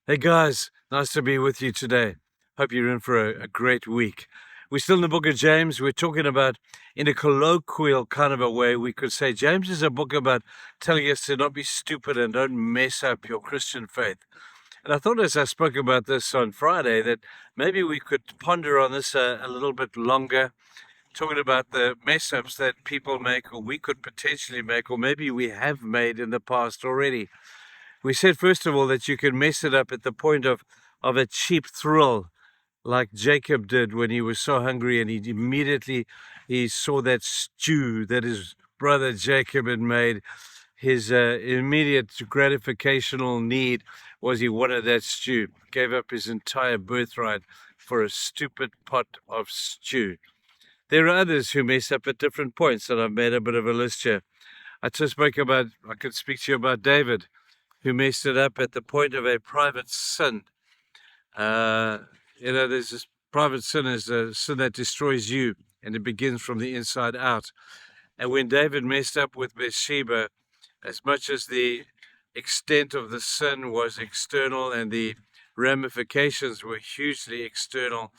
Hey guys, nice to be with you today. Hope you're in for a great week. We're still in the book of James. We're talking about, in a colloquial kind of a way, we could say James is a book about telling us to not be stupid and don't mess up your Christian faith. And I thought as I spoke about this on Friday that maybe we could ponder on this a little bit longer, talking about the mess ups that people make or we could potentially make or maybe we have made in the past already. We said, first of all, that you can mess it up at the point of a cheap thrill, like Jacob did when he was so hungry and he saw that stew that his brother Jacob had made. His immediate gratificational need was he wanted that stew. Gave up his entire birthright for a stupid pot of stew. There are others who mess up at different points, and I've made a bit of a list here. I could speak to you about David, who messed it up at the point of a private sin. There's this private sin is a sin that destroys you, and it begins from the inside out. And when David messed up with Bathsheba, as much as the extent of the sin was external and the ramifications were hugely external,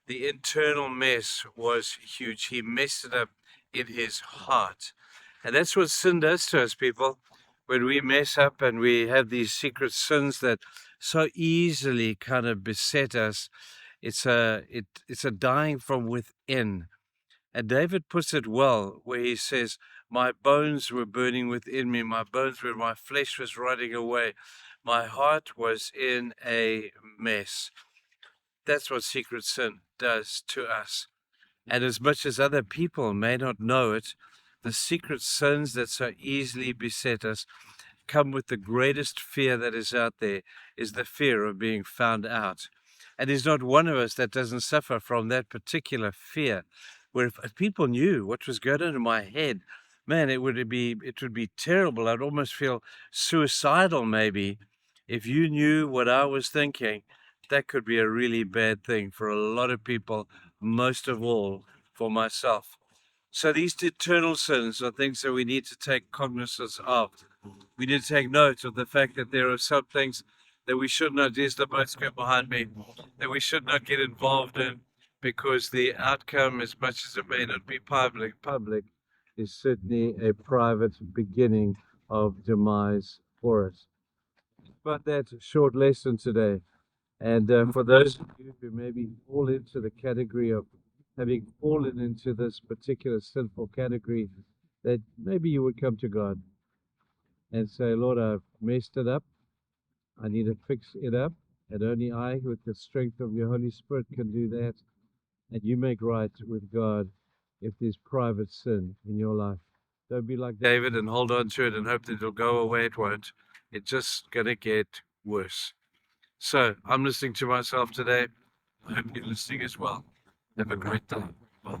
the internal mess was huge. He messed it up in his heart. And that's what sin does to us, people. When we mess up and we have these secret sins that so easily kind of beset us, it's a dying from within. And David puts it well, where he says, "My bones were burning within me, my flesh was rotting away, my heart was in a mess." That's what secret sin does to us. And as much as other people may not know it, the secret sins that so easily beset us come with the greatest fear that is out there, is the fear of being found out. And there's not one of us that doesn't suffer from that particular fear, where if people knew what was going on in my head, man, it would be terrible. I'd almost feel suicidal maybe. If you knew what I was thinking, that could be a really bad thing for a lot of people, most of all for myself. So these eternal sins are things that we need to take cognizance of. We need to take note of the fact that there are some things that we should not, there's the boats go behind me, that we should not get involved in, because the outcome, as much as it may not be public, is certainly a private beginning of demise for us. But that's a short lesson today. And for those of you who maybe fall into the category of having fallen into this particular sinful category, that maybe you would come to God and say, "Lord, I've messed it up. I need to fix it up. And only I, with the strength of your Holy Spirit, can do that. And you make right with God if there's private sin in your life." Don't be like David and hold on to it and hope that it'll go away. It won't. It's just going to get worse. So I'm listening to myself today. I hope you're listening as well. Have a great day. Bye.